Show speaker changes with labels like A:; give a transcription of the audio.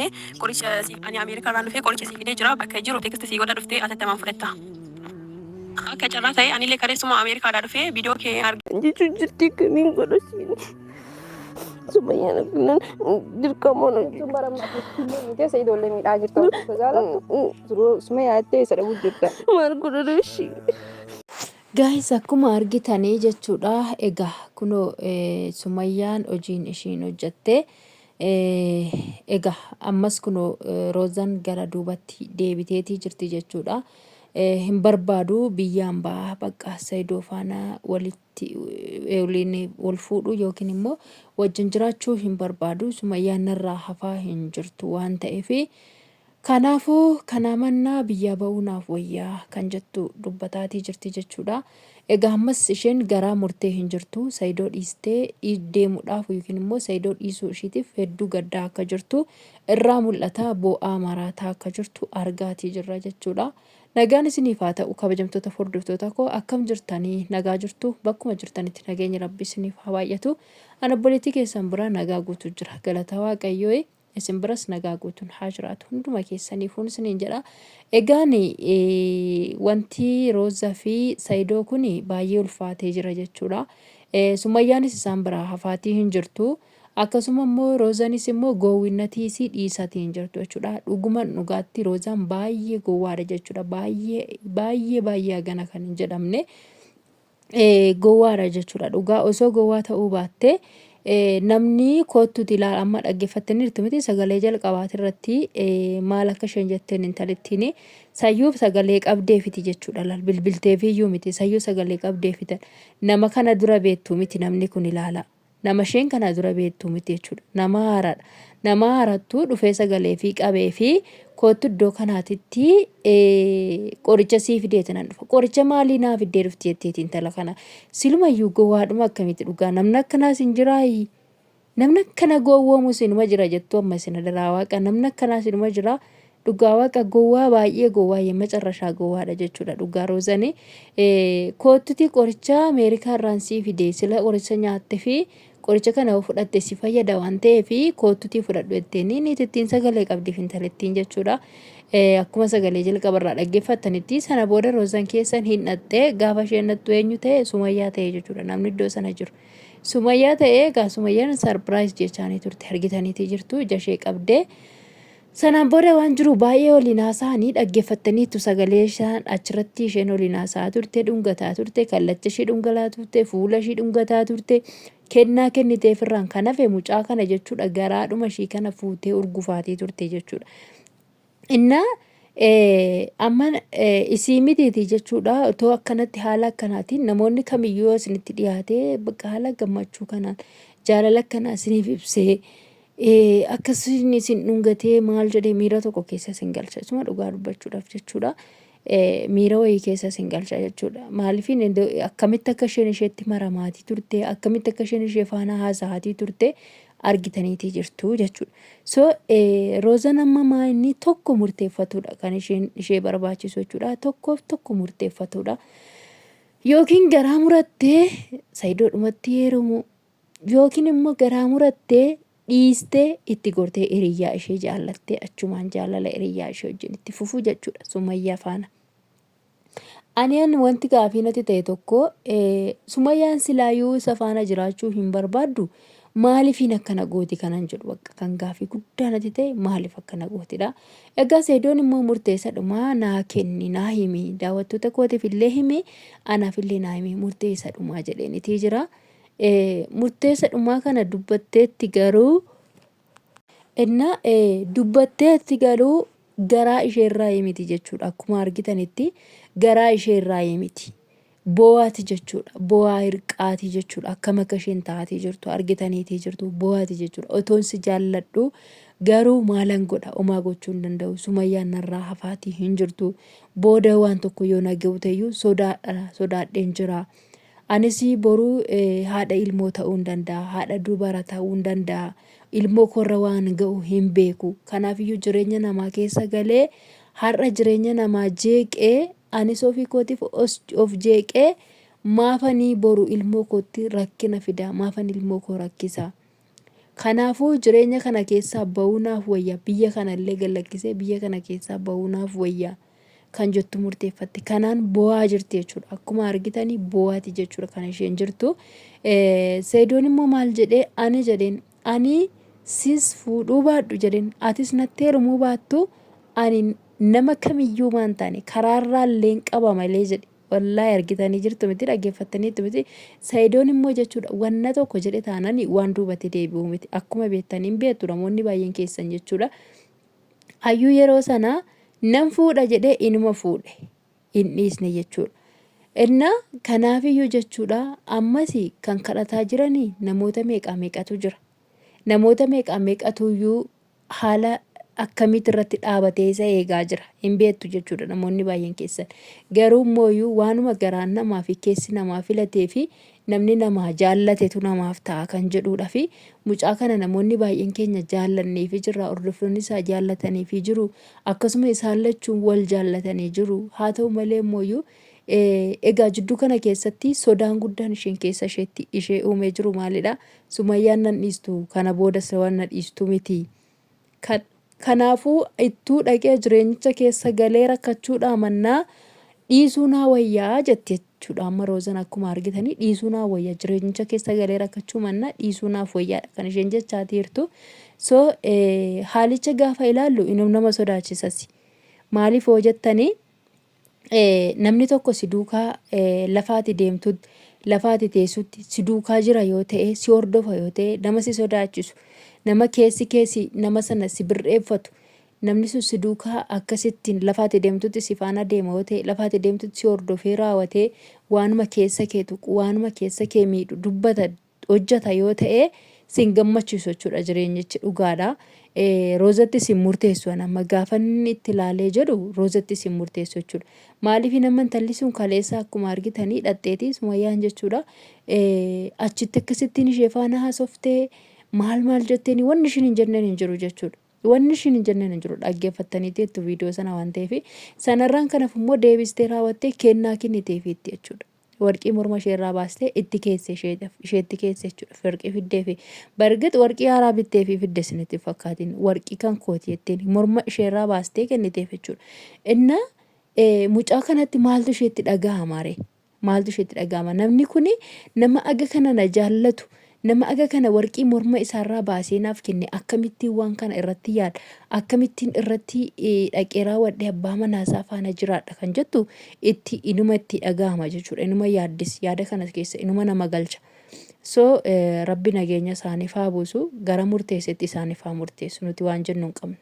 A: Ne qoricha ani Ameerikaa irraa dhufee qoricha si fidee jira. Bakka jiru tekstii godha dhuftee atattamaan fudhatta. Akka carraa ta'e anillee kareessuma Ameerikaa irraa dhufee viidiyoo kee argee jechuun jirti kamiin godhasiin. Sumayyaan akkanaan dirqamoon
B: Mite sai ijoollee miidhaa jirtu jaalattu Sumayyaa itti isa dhabuu jirta.
A: maal godhadhashi.
C: Guys, akkuma argitanii jechuudha. Egaa kunoo Sumayyaan hojiin ishiin hojjatte. Egaa ammas kunoo Rozaan gara duubatti deebiteetii jirti jechuudha. Hin barbaadu biyyaan ba'aa bakka Saidoo faana walitti waliin wal fuudhu yookiin immoo wajjin jiraachuu hin barbaadu. Sumayyaan narraa hafaa hin jirtu waan ta'eefi kanaafuu kana mannaa biyya ba'uunaaf wayyaa kan jettu dubbataatii jirti jechuudha. Egaa ammas isheen garaa murtee hin jirtu. Saidoo dhiistee deemuudhaaf yookiin immoo Saidoo dhiisuu ishiitiif hedduu gaddaa akka jirtu irraa mul'ata. Boo'aa maraataa akka jirtu argaatii jirra jechuudha. Nagaan isiniif haa ta'u kabajamtoota hordoftoota koo akkam jirtanii nagaa jirtu bakkuma jirtanitti nageenyi Rabbi isiniif haa baay'atu. Ana obboleettii keessan bira nagaa guutuu jira. Galata Waaqayyoo isin biras nagaa guutuun haa jiraatu. Hunduma keessaniifuun isiniin jedha. Egaan wanti Rozaa fi Saidoo kun baay'ee ulfaatee jira jechuudha. Sumayyaanis isaan biraa hafaatii hin jirtu. Akkasuma immoo Rozaanis immoo gowwinnatii si dhiisatii hin jirtu jechuudha. Dhuguman dhugaatti Rozaan baay'ee gowwaadha jechuudha. Baay'ee gana kan hin jedhamne gowwaadha jechuudha. Dhugaa osoo gowwaa ta'uu baatte namni kootuuti ilaala amma dhaggeeffattaniirtu miti sagalee jalqabaati irratti maal akka isheen jetteen intalittiin sayyuuf sagalee qabdeefiti jechuudha. Laal bilbilteefiyyuu miti sayyuu sagalee qabdeefitan nama kana dura beektu miti namni kun ilaala. Nama isheen kana dura beektu miti jechuudha. Nama haaraadha. Nama haarattu dhufee sagalee fi qabee fi kootu iddoo kanaatitti qoricha sii fideeti nan dhufa. Qoricha maalii naa fiddee dhufti jetteeti intala kana. Silumayyuu gowwaadhuma akkamitti dhugaa namni akkanaas hin jiraayi. Namni akkana gowwoomu sinuma jira jettu amma isin adaraa waaqa namni akkanaas sinuma jira. Dhugaa waaqa gowwaa baay'ee gowwaa yemma carrashaa gowwaadha jechuudha. Dhugaa Rozaan kootuti qoricha Ameerikaa irraan sii fidee sila qoricha nyaatte fi qoricha kana fudhatte si fayyada waan ta'eef kootuti fudhadhu jetteeni ni ittiin sagalee qabdiif intalattiin jechuudha. Akkuma sagalee jalqabarraa dhaggeeffattanitti sana booda Rozaan keessan hin dhatte gaafa isheen dhattu eenyu ta'e Sumayyaa ta'e jechuudha. Namni iddoo sana jiru Sumayyaa ta'e egaa Sumayyaan sarpiraayis jechaanii turte argitaniitii jirtu ija ishee qabdee. Sanaan booda waan jiru baay'ee waliin haasa'anii dhaggeeffattaniitu sagalee isaan achirratti isheen waliin haasa'aa turte dhungataa turte kallacha ishee dhungalaa turte fuula ishee dhungataa turte kennaa kenniteef irraan kan hafe mucaa kana jechuudha garaadhuma ishee kana fuutee urgufaatii turte jechuudha. Amma isii mitiiti jechuudha otoo akkanatti haala akkanaatiin namoonni kamiyyuu isinitti dhiyaatee bakka haala gammachuu kanaan jaalala akkanaa isiniif ibsee akkasiin isin dhungatee maal jedhee miira tokko keessa isin galcha. Isuma dhugaa dubbachuudhaaf jechuudha. Miira wayii keessa isin galcha jechuudha. Maaliifin akkamitti akka isheen isheetti maramaatii turte akkamitti akka isheen ishee faana haasa'aatii turte argitaniitii jirtu jechuudha. So Rozaan amma maa inni tokko murteeffatudha kan ishee barbaachisu jechuudha. Tokko murteeffatudha. Yookiin garaa murattee Saidoodhumatti heerumu yookiin immoo garaa murattee dhiistee itti gortee hiriyyaa ishee jaallattee achumaan jaalala hiriyyaa ishee wajjin itti fufuu jechuudha Sumayyaa faana. Aneen wanti gaafii natti ta'e tokko Sumayyaan silaayyuu isa faana jiraachuu hin barbaaddu maaliifin akkana gooti kanan jedhu bakka kan gaafii guddaa natti ta'e maaliif akkana gootidha. Egaa Saidoon immoo murteessadhuma naa kenni naa himi daawwattoota kootiif illee himi anaaf illee naa himi murteessadhuma jedheenitii jira. Murteessa dhumaa kana dubbatteetti garuu garaa isheerraa miti jechuudha. Akkuma argitanitti garaa isheerraa miti. Boo'aati jechuudha. Boo'aa hirqaati jechuudha. Akkam akka isheen taatee jirtu argitaniitii jirtu boo'aati jechuudha. Otoon si jaalladhu garuu maalan godha homaa gochuu hin danda'u. Sumayyaan narraa hafaatii hin jirtu. Booda waan tokko yoo naga'u ta'eyyuu sodaadheen jira. Anis boruu haadha ilmoo ta'uu hin danda'a. Haadha dubara ta'uu hin danda'a. Ilmoo korra waan ga'u hin beeku. Kanaafiyyuu jireenya namaa keessa galee har'a jireenya namaa jeeqee anis ofii kootiif of jeeqee maafanii boru ilmoo kootti rakkina fida. Maafan ilmoo koo rakkisa. Kanaafuu jireenya kana keessaa ba'uunaaf wayya biyya kanallee gallakkisee biyya kana keessaa ba'uunaaf wayya kan jettu murteeffatte. Kanaan bo'aa jirti jechuudha. Akkuma argitanii bo'aati jechuudha kan isheen jirtu. Seedoon immoo maal jedhee ani jedheen ani sis fuudhuu baadhu jedheen atis natti heerumuu baattu ani nama kamiyyuu maan taane karaarraa illee qaba malee jedhe. Wallahi argitanii jirtu miti dhaggeeffattaniitu miti. Seedoon immoo jechuudha wanna tokko jedhe taanani waan duubatti deebi'u miti. Akkuma beektaniin beektu namoonni baay'een keessan jechuudha. Hayyuu yeroo sanaa nan fuudha jedhee inuma fuudhe hin dhiisne jechuudha. Innaa kanaafiyyuu jechuudha ammas kan kadhataa jiranii namoota meeqaa meeqatu jira. Namoota meeqaa meeqatuyyuu haala akkamitti irratti dhaabatee isa eegaa jira hin beektu jechuudha namoonni baay'een keessan. Garuu immoo waanuma garaan namaa fi keessi namaa filatee fi namni namaa jaallatetu namaaf ta'a kan jedhuudha fi mucaa kana namoonni baay'een keenya jaallannee fi jirra hordoftoonni isaa jaallatanii fi jiru akkasuma isaan lachuun wal jaallatanii jiru. Haa ta'u malee immoo egaa jidduu kana keessatti sodaan guddaan isheen keessa ishee uumee jiru maalidha? Sumayyaan nan dhiistu kana booda waan na dhiistu miti. Kanaafuu ittuu dhaqee jireenyicha keessa galee rakkachuudha mannaa dhiisuu naa wayyaa jette jechuudha. Amma Rozaan akkuma argitanii dhiisuu naa wayyaa jireenyicha keessa galee rakkachuu mannaa dhiisuu naaf wayyaadha kan isheen jechaa jirtu. So haalicha gaafa ilaallu inni nama sodaachisas. Maaliif hoo jettanii namni tokko si duukaa lafaati deemtutti lafaati teessutti si duukaa jira yoo ta'e si hordofa yoo ta'e nama si sodaachisu nama keessi nama sana si birreeffatu namni sun si duukaa akkasittiin lafaati deemtutti si faana deema yoo ta'e lafaati deemtutti si hordofee raawwatee waanuma keessa kee tuqu waanuma keessa kee miidhu dubbata hojjeta yoo ta'e sin gammachiisu jechuudha jireenyichi dhugaadha. Roozatti sin murteessu amma gaafa inni itti ilaalee jedhu Roozatti sin murteessu jechuudha. Maaliif nama intalli sun kaleessa akkuma argitanii dhadheetii Sumayyaan jechuudha. Achitti akkasittiin ishee faana haasoftee maal jetteen wanni ishiin hin jenneen hin jiru jechuudha. Wanni ishiin hin jenneen hin jiru dhaggeeffattaniitu viidiyoo sana waan ta'eef sanarraan kanaaf immoo deebistee raawwattee kennaa kenniteefiitti jechuudha. Warqii morma isheerraa baastee itti keesse isheetti keesse jechuudha. Warqii fiddee fi bargit warqii haaraa bittee fi fidde isinitti fakkaatiin warqii kan kooti jetteen morma isheerraa baastee kenniteef jechuudha. Inna mucaa kanatti maaltu isheetti dhagahama ree? Maaltu isheetti dhagahama? Namni kuni nama aga kana na jaallatu nama aga kana warqii morma isaarraa baasee naaf kenne akkamittiin waan kana irratti yaada akkamittiin irratti dhaqee raawwadhee abbaa manaasaa faana jiraadha kan jettu itti inuma itti dhagahama jechuudha. Inuma yaaddis yaada kanas keessa inuma nama galcha. So rabbi nageenya isaaniif haa buusu gara murteessetti isaaniif haa murteessu nuti waan jennu hin qabnu.